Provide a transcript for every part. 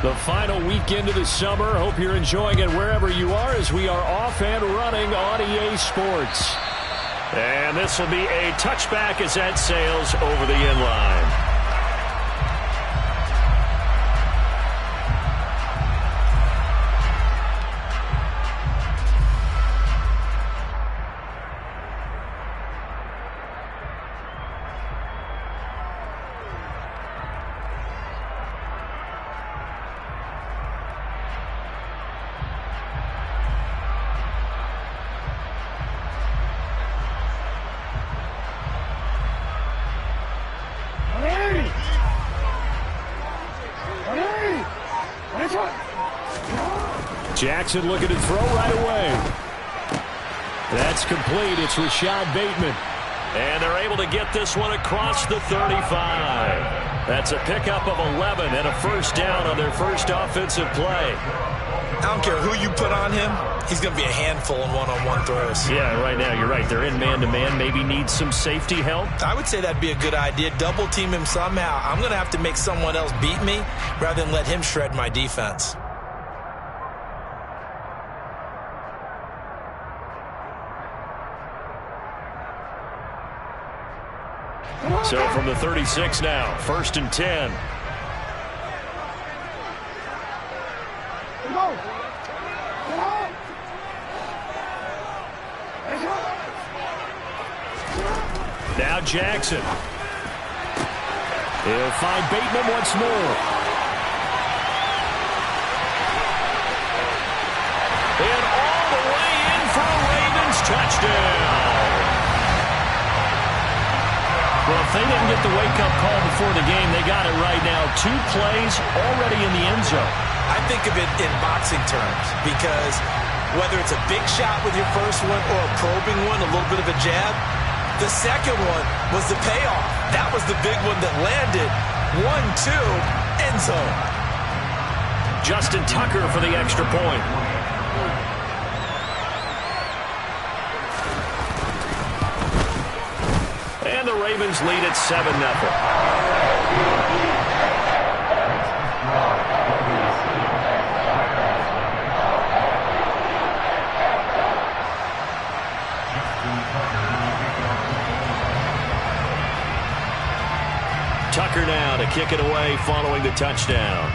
The final weekend of the summer. Hope you're enjoying it wherever you are as we are off and running on EA Sports. And this will be a touchback as that sails over the end line. Jackson looking to throw right away. That's complete. It's Rashad Bateman. And they're able to get this one across the 35. That's a pickup of 11 and a first down on their first offensive play. I don't care who you put on him. He's going to be a handful in one-on-one throws. Yeah, right now you're right. They're in man-to-man. Maybe need some safety help. I would say that'd be a good idea. Double team him somehow. I'm going to have to make someone else beat me rather than let him shred my defense. So from the 36 now, 1st and 10. Now Jackson. He'll find Bateman once more. And all the way in for a Ravens touchdown. Well, if they didn't get the wake-up call before the game, they got it right now. 2 plays already in the end zone. I think of it in boxing terms because whether it's a big shot with your first one or a probing one, a little bit of a jab, the second one was the payoff. That was the big one that landed. 1-2, end zone. Justin Tucker for the extra point. And the Ravens lead at 7-0. Tucker now to kick it away following the touchdown.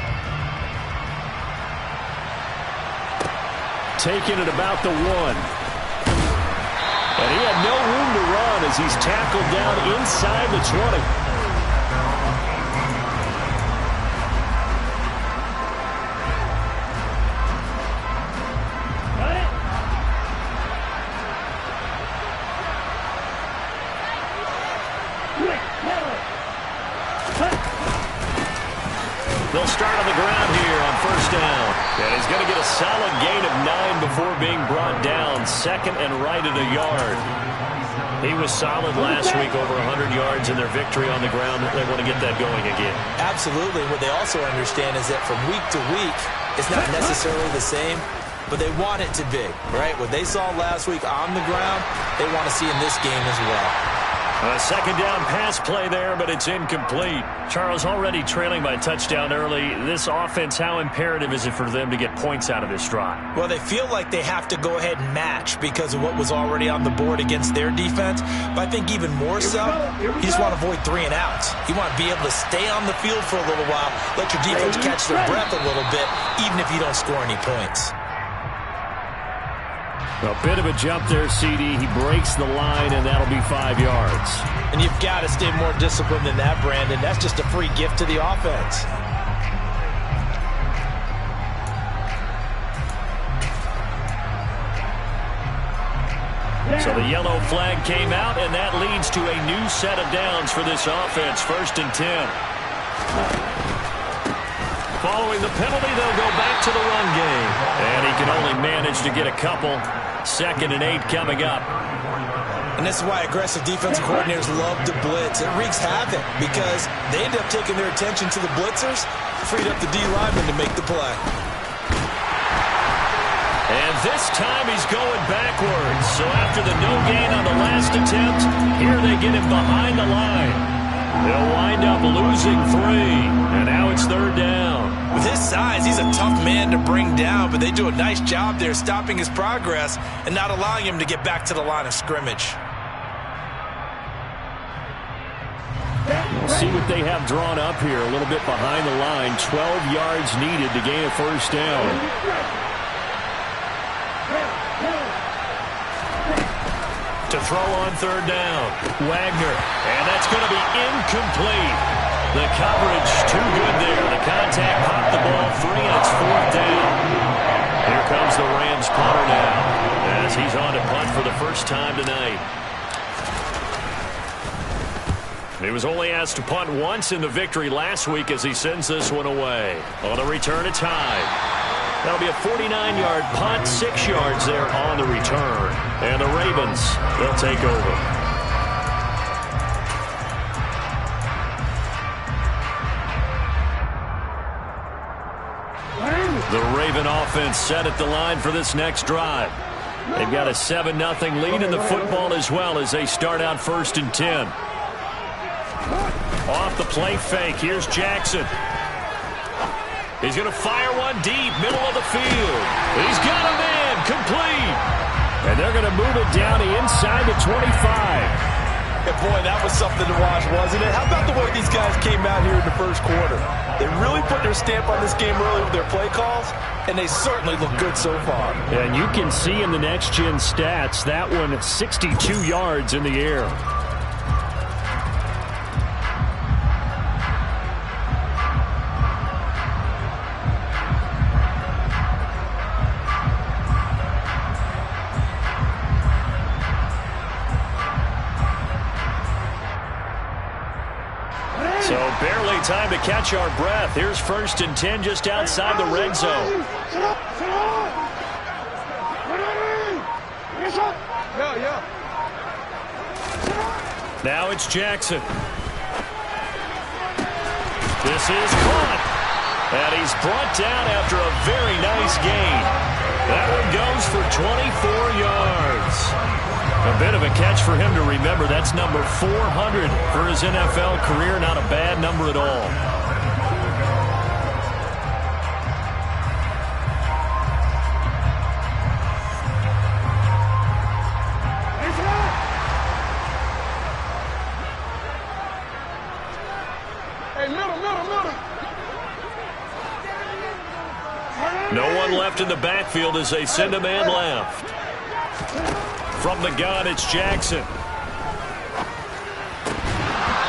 Taking it about the 1. And he had no room to run as he's tackled down inside the 20. They'll start on the ground here on first down. And he's going to get a solid gain of 9 before being brought down. Second and right at a yard. He was solid last week, over 100 yards in their victory on the ground. They want to get that going again. Absolutely. What they also understand is that from week to week, it's not necessarily the same, but they want it to be, right? What they saw last week on the ground, they want to see in this game as well. A second down pass play there, but it's incomplete. Charles, already trailing by a touchdown early. This offense, how imperative is it for them to get points out of this drive? Well, they feel like they have to go ahead and match because of what was already on the board against their defense. But I think even more so, you just want to avoid 3 and outs. You want to be able to stay on the field for a little while, let your defense catch their breath a little bit, even if you don't score any points. A bit of a jump there, CD. He breaks the line, and that'll be 5 yards. And you've got to stay more disciplined than that, Brandon. That's just a free gift to the offense. So the yellow flag came out, and that leads to a new set of downs for this offense. 1st and 10. Following the penalty, they'll go back to the run game. And he can only manage to get a couple. 2nd and 8 coming up. And this is why aggressive defensive coordinators love to blitz. It wreaks havoc because they end up taking their attention to the blitzers, freed up the D lineman to make the play. And this time he's going backwards. So after the no gain on the last attempt, here they get him behind the line. They'll wind up losing 3, and now it's 3rd down. With his size, he's a tough man to bring down, but they do a nice job there stopping his progress and not allowing him to get back to the line of scrimmage. We'll see what they have drawn up here a little bit behind the line. 12 yards needed to gain a 1st down. To throw on 3rd down, Wagner, and that's going to be incomplete. The coverage too good there. The contact popped the ball free, and it's 4th down. Here comes the Rams punter now, as he's on to punt for the first time tonight. He was only asked to punt once in the victory last week as he sends this one away. On the return, it's high. That'll be a 49-yard punt, 6 yards there on the return. And the Ravens, they'll take over. The Raven offense set at the line for this next drive. They've got a 7-0 lead in the football as well as they start out 1st and 10. Off the play fake. Here's Jackson. He's going to fire one deep, middle of the field. He's got a man, complete. And they're going to move it down the inside the 25. And boy, that was something to watch, wasn't it? How about the way these guys came out here in the 1st quarter? They really put their stamp on this game early with their play calls, and they certainly look good so far. And you can see in the next-gen stats, that one 62 yards in the air. So barely time to catch our breath. Here's 1st and 10 just outside the red zone. Now it's Jackson. This is caught. And he's brought down after a very nice gain. That one goes for 24 yards. A bit of a catch for him to remember. That's number 400 for his NFL career. Not a bad number at all. No one left in the backfield as they send a man left. From the gun, it's Jackson.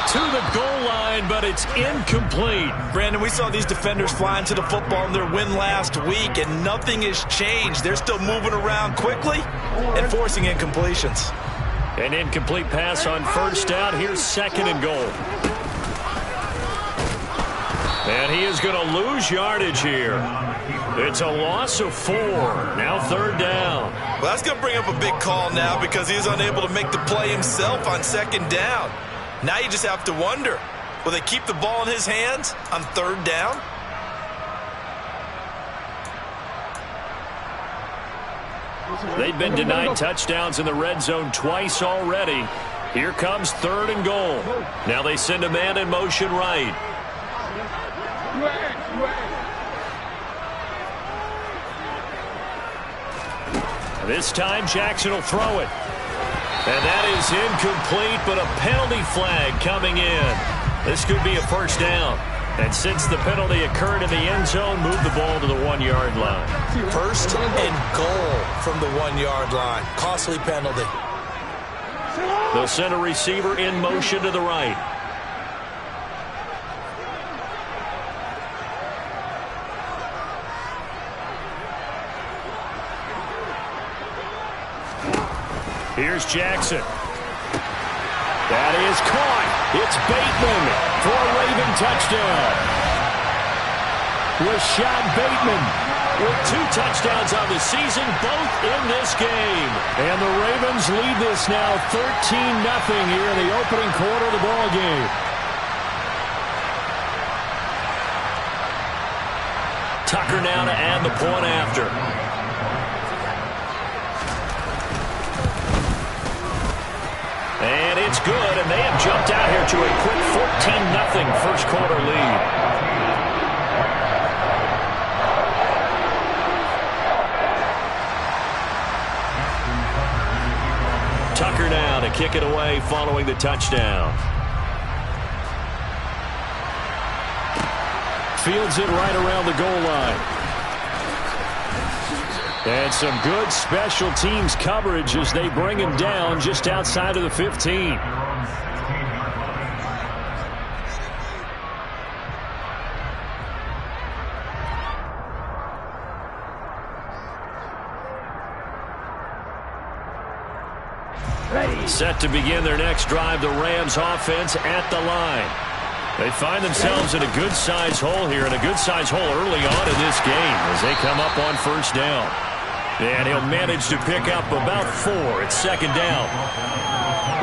To the goal line, but it's incomplete. Brandon, we saw these defenders flying to the football in their win last week, and nothing has changed. They're still moving around quickly and forcing incompletions. An incomplete pass on 1st down. Here's 2nd and goal. And he is going to lose yardage here. It's a loss of 4. Now 3rd down. Well, that's going to bring up a big call now because he's unable to make the play himself on 2nd down. Now you just have to wonder, will they keep the ball in his hands on 3rd down? They've been denied touchdowns in the red zone twice already. Here comes 3rd and goal. Now they send a man in motion right. This time Jackson will throw it. And that is incomplete, but a penalty flag coming in. This could be a 1st down. And since the penalty occurred in the end zone, move the ball to the 1-yard line. 1st and goal from the 1-yard line. Costly penalty. They'll send a receiver in motion to the right. Here's Jackson. That is caught. It's Bateman for a Raven touchdown. Rashad Bateman with 2 touchdowns on the season, both in this game. And the Ravens lead this now 13-0 here in the opening quarter of the ball game. Tucker now to add the point after. And it's good, and they have jumped out here to a quick 14-0 first quarter lead. Tucker now to kick it away following the touchdown. Fields it right around the goal line. And some good special teams coverage as they bring him down just outside of the 15. Set to begin their next drive, the Rams offense at the line. They find themselves in a good-sized hole here, and a good-sized hole early on in this game as they come up on first down. And he'll manage to pick up about 4 at second down.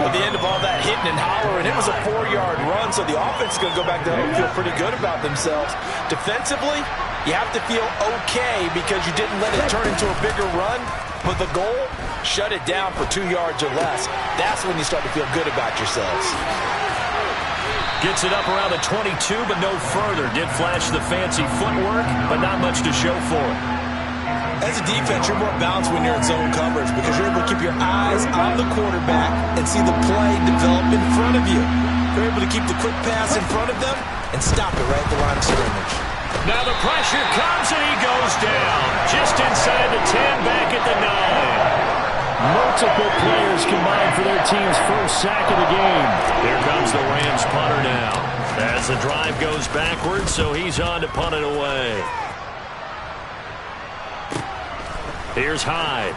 At the end of all that hitting and hollering, it was a 4-yard run, so the offense is going to go back to home and feel pretty good about themselves. Defensively, you have to feel okay because you didn't let it turn into a bigger run. But the goal, shut it down for 2 yards or less. That's when you start to feel good about yourselves. Gets it up around the 22, but no further. Did flash the fancy footwork, but not much to show for it. As a defense, you're more balanced when you're in zone coverage because you're able to keep your eyes on the quarterback and see the play develop in front of you. You're able to keep the quick pass in front of them and stop it right at the line of scrimmage. Now the pressure comes and he goes down. Just inside the 10, back at the 9. Multiple players combined for their team's first sack of the game. Here comes the Rams punter now. As the drive goes backwards, so he's on to punt it away. Here's Hyde.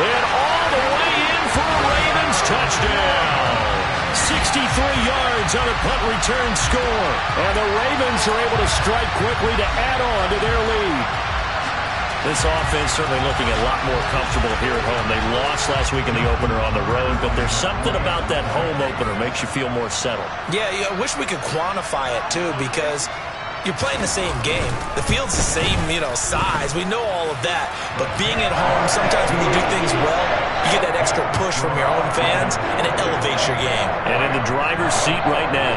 And all the way in for a Ravens touchdown. 63 yards on a punt return score. And the Ravens are able to strike quickly to add on to their lead. This offense certainly looking a lot more comfortable here at home. They lost last week in the opener on the road, but there's something about that home opener makes you feel more settled. Yeah, I wish we could quantify it, too, because you're playing the same game. The field's the same, size. We know all of that. But being at home, sometimes when you do things well, you get that extra push from your own fans, and it elevates your game. And in the driver's seat right now.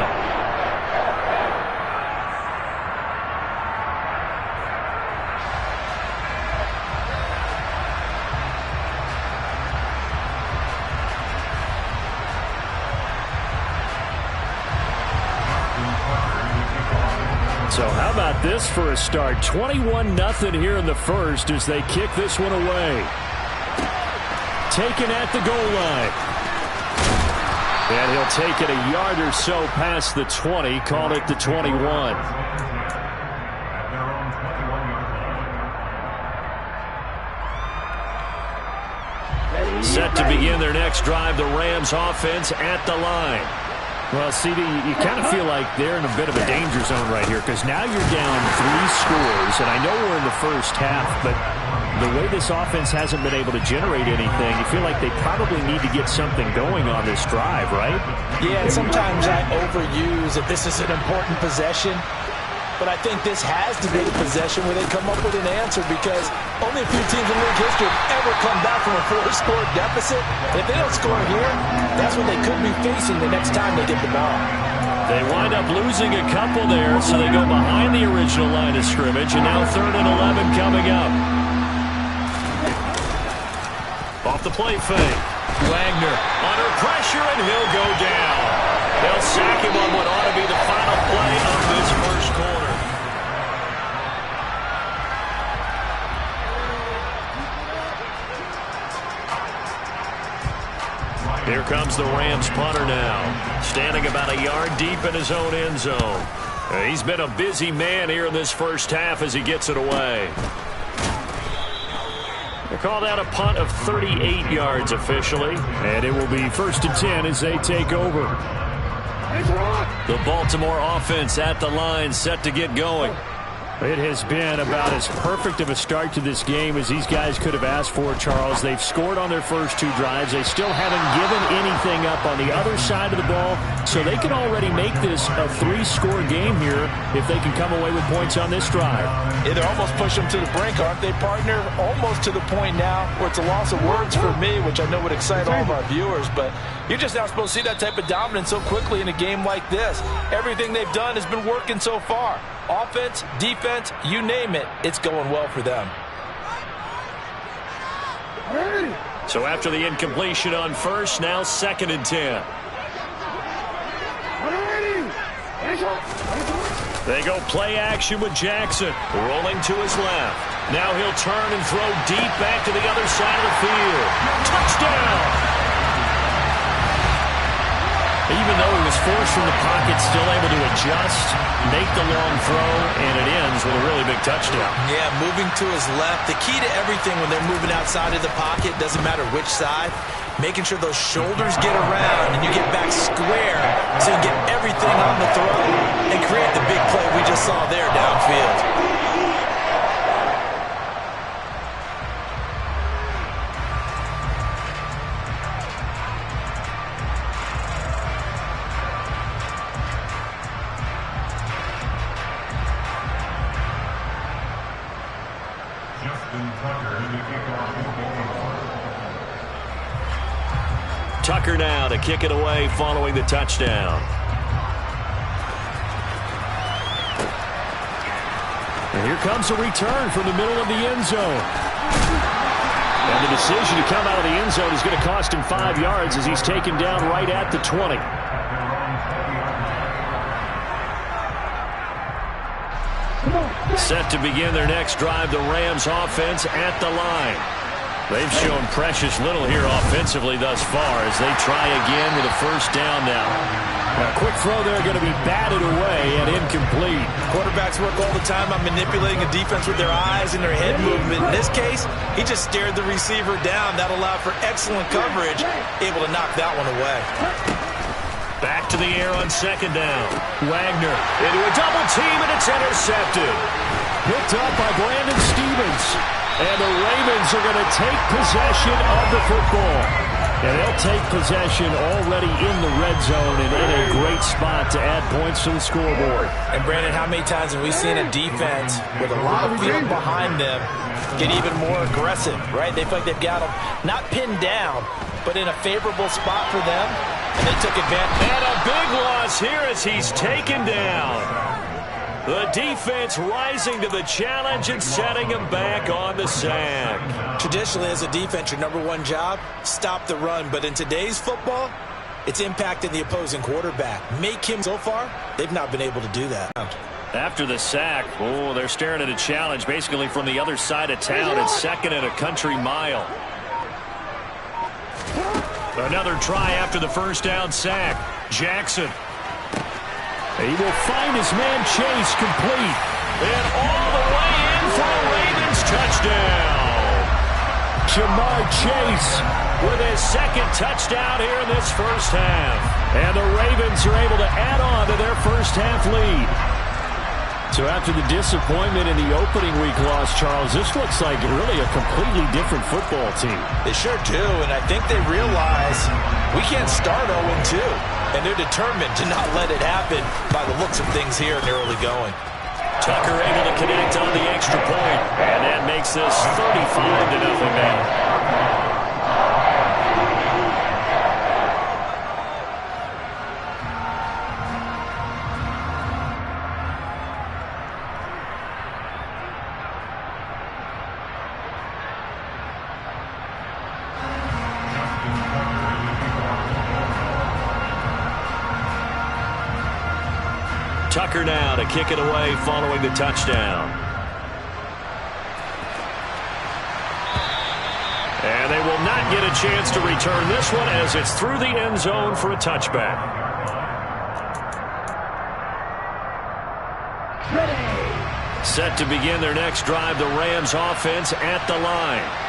So how about this for a start? 21-0 here in the first as they kick this one away. Taken at the goal line. And he'll take it a yard or so past the 20, call it the 21. Set to begin their next drive, the Rams offense at the line. Well, CD, you kind of feel like they're in a bit of a danger zone right here because now you're down 3 scores, and I know we're in the first half, but the way this offense hasn't been able to generate anything, you feel like they probably need to get something going on this drive, right? Yeah, and sometimes I overuse if this is an important possession, but I think this has to be the possession where they come up with an answer because only a few teams in league history have ever come back from a 4-score deficit. And if they don't score here, that's what they could be facing the next time they get the ball. They wind up losing a couple there, so they go behind the original line of scrimmage, and now 3rd and 11 coming up. Off the play fake. Wagner under pressure, and he'll go down. They'll sack him on what ought to be the final play of this first quarter. Here comes the Rams punter now, standing about a yard deep in his own end zone. He's been a busy man here in this first half as he gets it away. They call that a punt of 38 yards officially, and it will be 1st and 10 as they take over. The Baltimore offense at the line, set to get going. It has been about as perfect of a start to this game as these guys could have asked for, Charles. They've scored on their first 2 drives. They still haven't given anything up on the other side of the ball. So they can already make this a 3-score game here if they can come away with points on this drive. Yeah, they're almost pushing them to the brink, aren't they, partner? Almost to the point now where it's a loss of words for me, which I know would excite all of our viewers, but you're just not supposed to see that type of dominance so quickly in a game like this. Everything they've done has been working so far. Offense, defense, you name it, it's going well for them. So after the incompletion on first, now 2nd and 10. They go play action with Jackson, rolling to his left. Now he'll turn and throw deep back to the other side of the field. Touchdown! Even though he was forced from the pocket, still able to adjust, make the long throw, and it ends with a really big touchdown. Yeah, moving to his left. The key to everything when they're moving outside of the pocket, doesn't matter which side, making sure those shoulders get around and you get back square so you get everything on the throw and create the big play we just saw there downfield. Tucker now to kick it away following the touchdown. And here comes a return from the middle of the end zone. And the decision to come out of the end zone is going to cost him 5 yards as he's taken down right at the 20. Set to begin their next drive, the Rams offense at the line. They've shown precious little here offensively thus far as they try again with a first down now. A quick throw there going to be batted away and incomplete. Quarterbacks work all the time on manipulating a defense with their eyes and their head movement. In this case, he just stared the receiver down. That allowed for excellent coverage, able to knock that one away. Back to the air on 2nd down. Wagner into a double team, and it's intercepted. Picked up by Brandon Stevens. And the Ravens are going to take possession of the football. And they'll take possession already in the red zone and in a great spot to add points to the scoreboard. And, Brandon, how many times have we seen a defense with a lot of field behind them get even more aggressive, right? They feel like they've got them not pinned down, but in a favorable spot for them. And they took advantage. And a big loss here as he's taken down. The defense rising to the challenge and setting him back on the sack. Traditionally, as a defense, your number one job, stop the run. But in today's football, it's impacting the opposing quarterback. Make him, so far, they've not been able to do that. After the sack, they're staring at a challenge basically from the other side of town. It's 2nd and a country mile. Another try after the first down sack. Jackson. He will find his man Chase complete. And all the way in for a Ravens touchdown. Jamar Chase with his 2nd touchdown here in this first half. And the Ravens are able to add on to their first half lead. So after the disappointment in the opening week loss, Charles, this looks like really a completely different football team. They sure do, and I think they realize we can't start 0-2. And they're determined to not let it happen by the looks of things here in the early going. Tucker able to connect on the extra point. And that makes this 35-0 now. Tucker now to kick it away following the touchdown. And they will not get a chance to return this one as it's through the end zone for a touchback. Set to begin their next drive, the Rams offense at the line.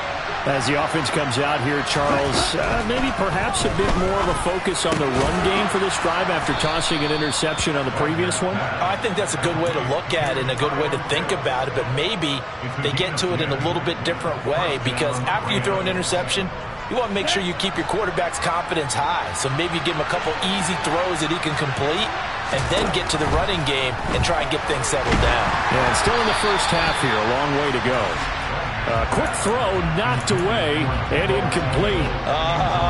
As the offense comes out here, Charles, maybe perhaps a bit more of a focus on the run game for this drive after tossing an interception on the previous one? I think that's a good way to look at it and a good way to think about it, but maybe they get to it in a little bit different way because after you throw an interception, You want to make sure you keep your quarterback's confidence high. So maybe give him a couple easy throws that he can complete and then get to the running game and try and get things settled down. Yeah, and still in the first half here, a long way to go. Quick throw, knocked away, and incomplete.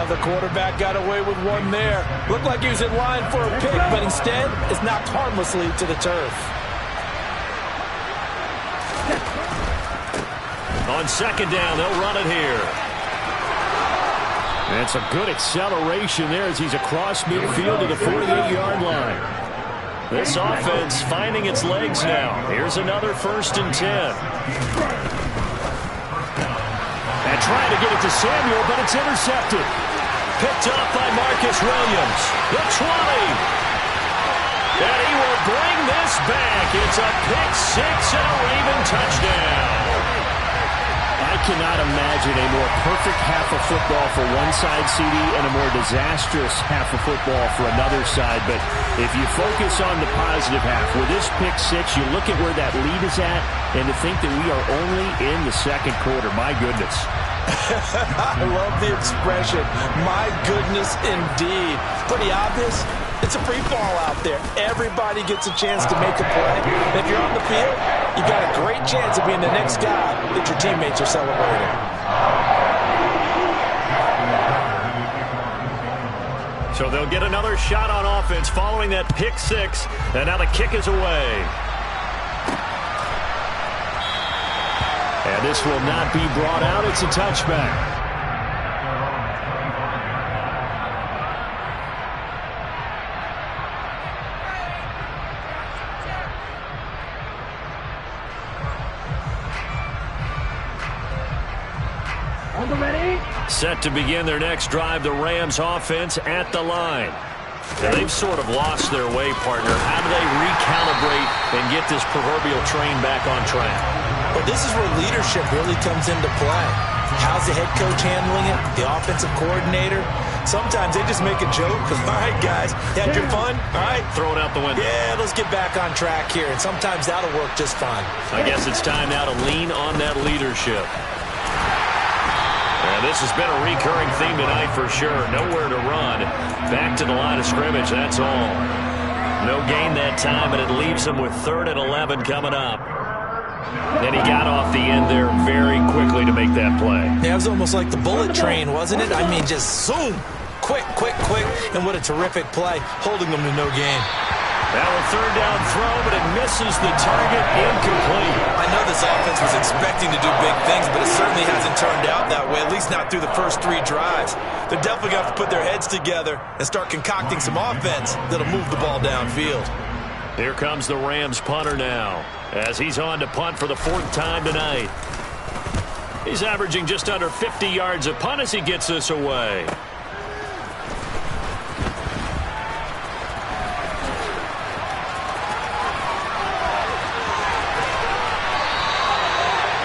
The quarterback got away with one there. Looked like he was in line for a pick, but instead it's knocked harmlessly to the turf. On second down, they'll run it here. And it's a good acceleration there as he's across midfield to the 48-yard line. This offense finding its legs now. Here's another 1st and 10. And trying to get it to Samuel, but it's intercepted. Picked up by Marcus Williams. The 20. And he will bring this back. It's a pick six and a Raven touchdown. I cannot imagine a more perfect half of football for one side, CD, and a more disastrous half of football for another side. But if you focus on the positive half, with this pick six, you look at where that lead is at, and to think that we are only in the second quarter. My goodness. I love the expression. My goodness, indeed. Pretty obvious. It's a free fall out there. Everybody gets a chance to make a play. And if you're on the field, you got a great chance of being the next guy that your teammates are celebrating. So they'll get another shot on offense following that pick six. And now the kick is away. And this will not be brought out. It's a touchback. Set to begin their next drive, the Rams offense at the line. Now, they've sort of lost their way, partner. How do they recalibrate and get this proverbial train back on track? Well, this is where leadership really comes into play. How's the head coach handling it? The offensive coordinator? Sometimes they just make a joke. All right, guys, you had your fun? All right. Throw it out the window. Yeah, let's get back on track here. And sometimes that'll work just fine. I guess it's time now to lean on that leadership. And this has been a recurring theme tonight for sure. Nowhere to run. Back to the line of scrimmage, that's all. No gain that time, and it leaves them with 3rd and 11 coming up. And he got off the end there very quickly to make that play. Yeah, it was almost like the bullet train, wasn't it? I mean, just zoom. Quick, quick, quick. And what a terrific play, holding them to no gain. Now a 3rd down throw, but it misses the target, incomplete. I know this offense was expecting to do big things, but it certainly hasn't turned out that way, at least not through the first 3 drives. They're definitely going to have to put their heads together and start concocting some offense that'll move the ball downfield. Here comes the Rams punter now, as he's on to punt for the 4th time tonight. He's averaging just under 50 yards a punt as he gets this away.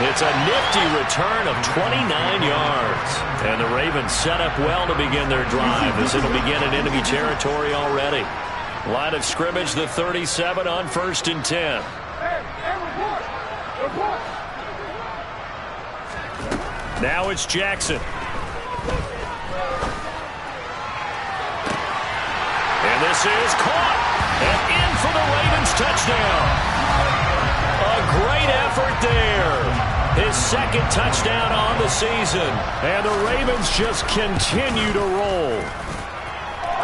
It's a nifty return of 29 yards. And the Ravens set up well to begin their drive as it'll begin in enemy territory already. Line of scrimmage, the 37 on 1st and 10. Now it's Jackson. And this is caught. And in for the Ravens touchdown. A great effort there. His 2nd touchdown on the season. And the Ravens just continue to roll.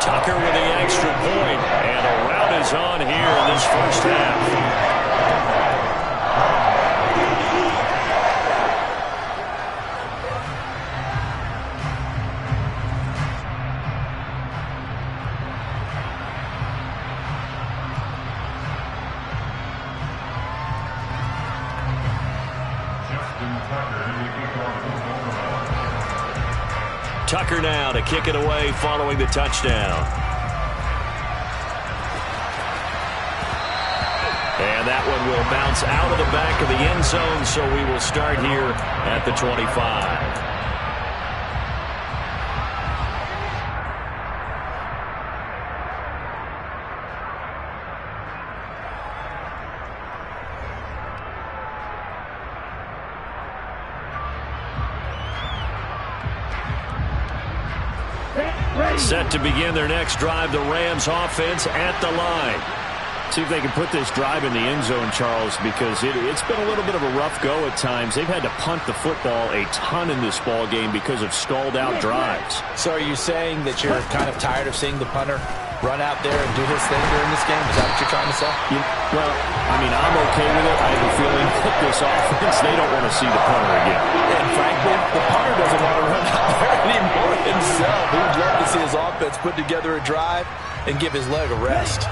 Tucker with the extra point. And a rout is on here in this first half. Tucker now to kick it away following the touchdown. And that one will bounce out of the back of the end zone, so we will start here at the 25. Set to begin their next drive, the Rams offense at the line. See if they can put this drive in the end zone, Charles, because it's been a little bit of a rough go at times. They've had to punt the football a ton in this ball game because of stalled-out drives. So are you saying that you're kind of tired of seeing the punter run out there and do his thing during this game? Is that what you're trying to say? Well, I mean, I'm okay with it. I have a feeling that this offense, they don't want to see the punter again. And frankly, the punter doesn't want to run out there anymore himself. He would love to see his offense put together a drive and give his leg a rest.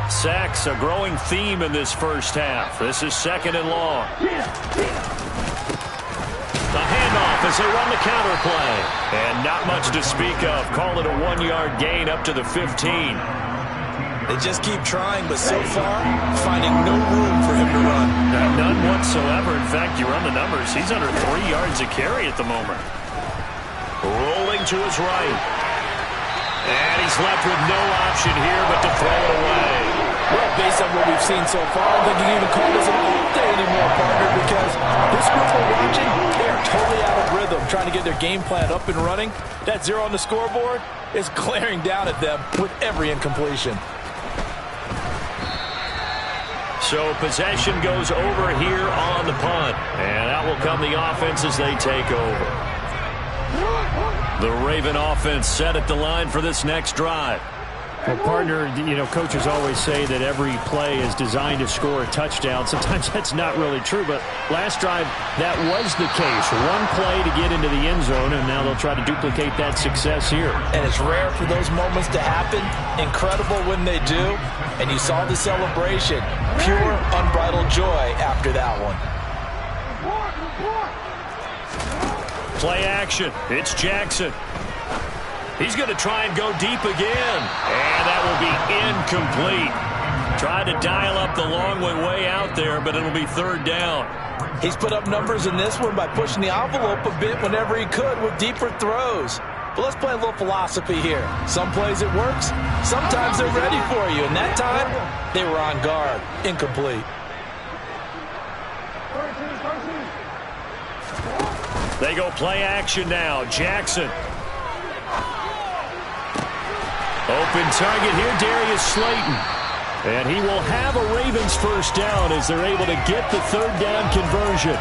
Sacks, a growing theme in this first half. This is 2nd and long. The handoff as they run the counter play. And not much to speak of. Call it a 1-yard gain up to the 15. They just keep trying, but so far, finding no room for him to run. None whatsoever. In fact, you run the numbers. He's under 3 yards a carry at the moment. Rolling to his right. And he's left with no option here but to throw it away. Well, based on what we've seen so far, I don't think you can even call this an all day anymore, partner, because this group we're watching, they are totally out of rhythm, trying to get their game plan up and running. That 0 on the scoreboard is glaring down at them with every incompletion. So possession goes over here on the punt. And out will come the offense as they take over. The Raven offense set at the line for this next drive. Well, partner, coaches always say that every play is designed to score a touchdown. Sometimes that's not really true, but last drive, that was the case. One play to get into the end zone, and now they'll try to duplicate that success here. And it's rare for those moments to happen. Incredible when they do. And you saw the celebration. Pure, unbridled joy after that one. Play action. It's Jackson. He's going to try and go deep again. And that will be incomplete. Tried to dial up the long way out there, but it'll be 3rd down. He's put up numbers in this one by pushing the envelope a bit whenever he could with deeper throws. But let's play a little philosophy here. Some plays it works. Sometimes they're ready for you. And that time, they were on guard. Incomplete. They go play action now. Jackson. Open target here, Darius Slayton. And he will have a Ravens first down as they're able to get the 3rd down conversion.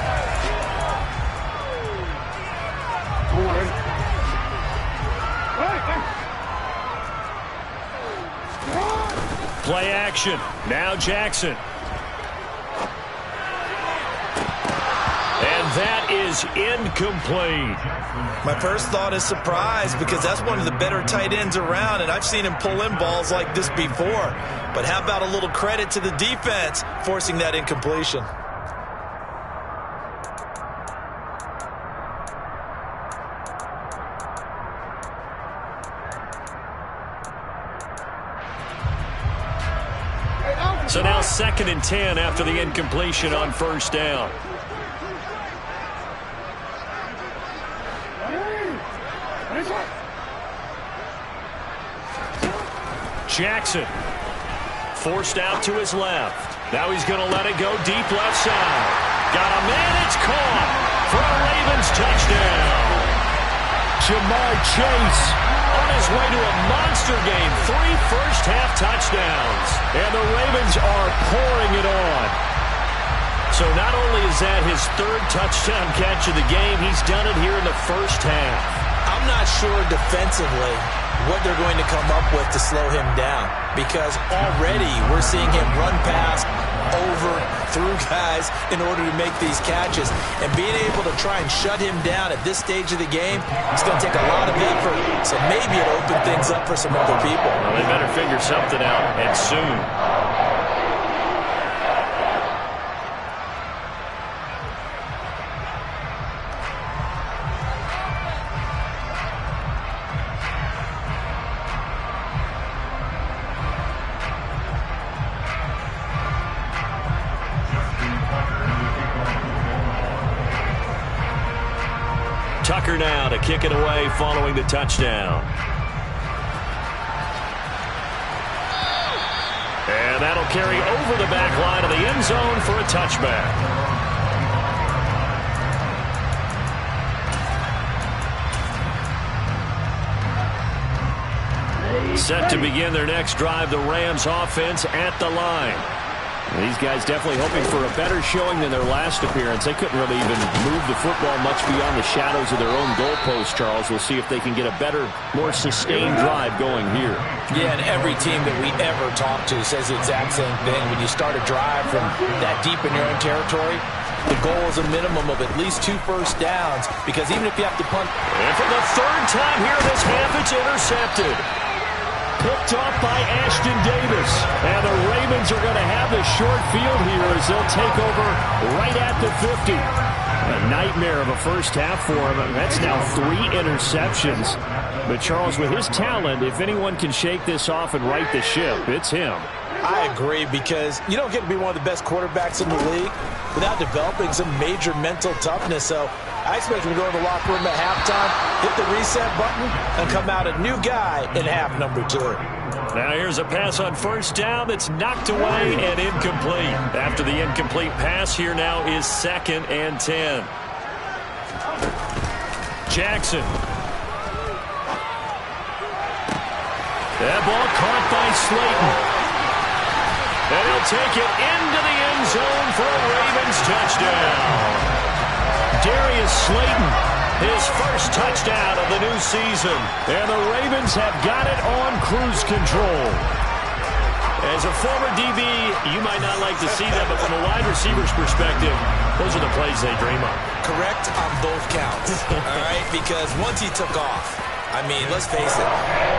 Play action. Now Jackson. And that is incomplete. My first thought is surprise because that's one of the better tight ends around, and I've seen him pull in balls like this before. But how about a little credit to the defense forcing that incompletion? So now 2nd and 10 after the incompletion on 1st down. Jackson forced out to his left. Now he's going to let it go deep left side. Got a man, it's caught for a Ravens touchdown. Jamar Chase on his way to a monster game. 3 first-half touchdowns. And the Ravens are pouring it on. So not only is that his 3rd touchdown catch of the game, he's done it here in the first half. I'm not sure defensively what they're going to come up with to slow him down, because already we're seeing him run past, over, through guys in order to make these catches. And being able to try and shut him down at this stage of the game, it's going to take a lot of effort. So maybe it'll open things up for some other people. Well, they better figure something out, and soon. Tucker now to kick it away following the touchdown. And that'll carry over the back line of the end zone for a touchback. Set to begin their next drive, the Rams offense at the line. These guys definitely hoping for a better showing than their last appearance. They couldn't really even move the football much beyond the shadows of their own goalpost, Charles. We'll see if they can get a better, more sustained drive going here. Yeah, and every team that we ever talk to says the exact same thing. When you start a drive from that deep in your own territory, the goal is a minimum of at least 2 first downs, because even if you have to punt. And for the third time here this half, it's intercepted. Picked off by Ashton Davis. And the Ravens are going to have the short field here as they'll take over right at the 50. A nightmare of a first half for him. That's now 3 interceptions. But Charles, with his talent, if anyone can shake this off and right the ship, it's him. I agree, because you don't get to be one of the best quarterbacks in the league without developing some major mental toughness. So I expect him to go to the locker room at halftime, hit the reset button, and come out a new guy in half number 2. Now here's a pass on first down that's knocked away and incomplete. After the incomplete pass, here now is 2nd and 10. Jackson. That ball caught by Slayton. And he'll take it into the end zone for a Ravens touchdown. Darius Slayton, his first touchdown of the new season. And the Ravens have got it on cruise control. As a former DB, you might not like to see that, but from a wide receiver's perspective, those are the plays they dream of. Correct on both counts, all right? Because once he took off, I mean, let's face it,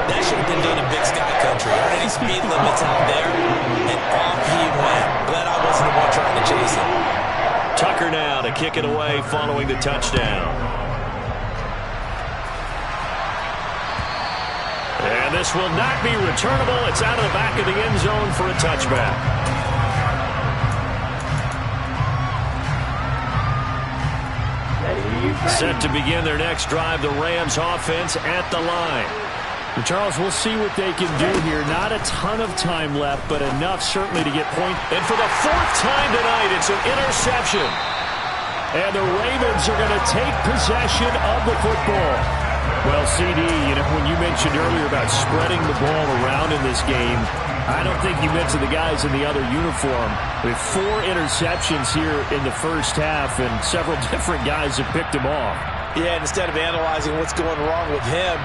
that should have been done in Big Sky Country. Aren't any speed limits out there? And off he went. Glad I wasn't the one trying to chase him. Tucker now to kick it away following the touchdown. And this will not be returnable. It's out of the back of the end zone for a touchback. Set to begin their next drive, the Rams offense at the line. And Charles, we'll see what they can do here. Not a ton of time left, but enough certainly to get points. And for the 4th time tonight, it's an interception. And the Ravens are going to take possession of the football. Well, CD, when you mentioned earlier about spreading the ball around in this game, I don't think you mentioned the guys in the other uniform. With 4 interceptions here in the first half, and several different guys have picked him off. Yeah, instead of analyzing what's going wrong with him,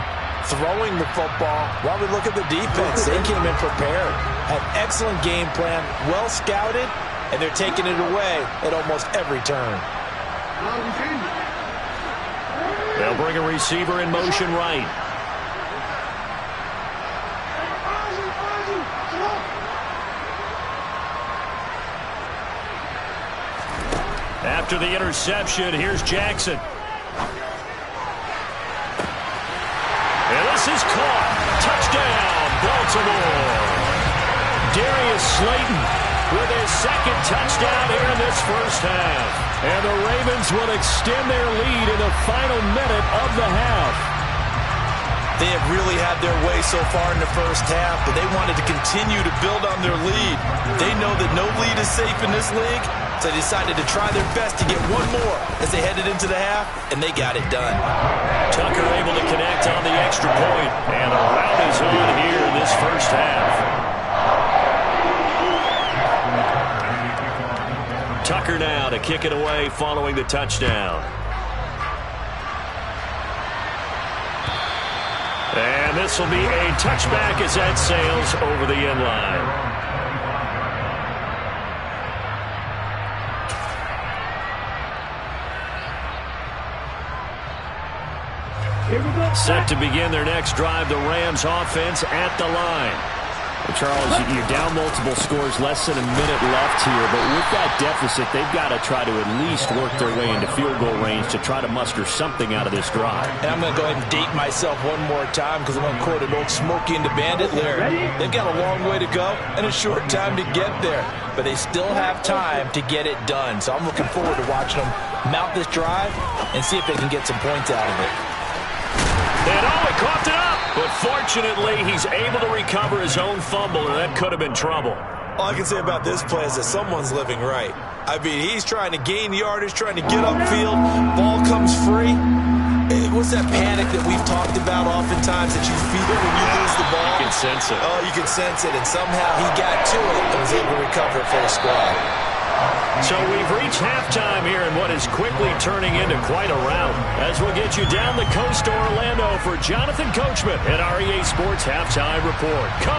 throwing the football, while we look at the defense, they came in prepared, had excellent game plan, well scouted, and they're taking it away at almost every turn. They'll bring a receiver in motion right. After the interception, here's Jackson. And this is caught. Touchdown, Baltimore. Darius Slayton with his 2nd touchdown here in this first half. And the Ravens will extend their lead in the final minute of the half. They have really had their way so far in the first half, but they wanted to continue to build on their lead. They know that no lead is safe in this league, so they decided to try their best to get one more as they headed into the half, and they got it done. Tucker able to connect on the extra point, and the rout is on here in this first half. Tucker now to kick it away following the touchdown. And this will be a touchback as that sails over the end line. Set to begin their next drive, the Rams offense at the line. Well, Charles, you're down multiple scores, less than a minute left here, but with that deficit, they've got to try to at least work their way into field goal range to try to muster something out of this drive. And I'm going to go ahead and date myself one more time because I'm going to quote an old Smokey and the Bandit lyric. They've got a long way to go and a short time to get there, but they still have time to get it done. So I'm looking forward to watching them mount this drive and see if they can get some points out of it. And he coughed it up. But fortunately, he's able to recover his own fumble, and that could have been trouble. All I can say about this play is that someone's living right. I mean, he's trying to gain yardage, trying to get upfield. Ball comes free. What's that panic that we've talked about oftentimes that you feel when you lose the ball? You can sense it. Oh, you can sense it, and somehow he got to it and was able to recover it for his squad. So we've reached halftime here in what is quickly turning into quite a rout. As we'll get you down the coast to Orlando for Jonathan Coachman at our EA Sports Halftime Report.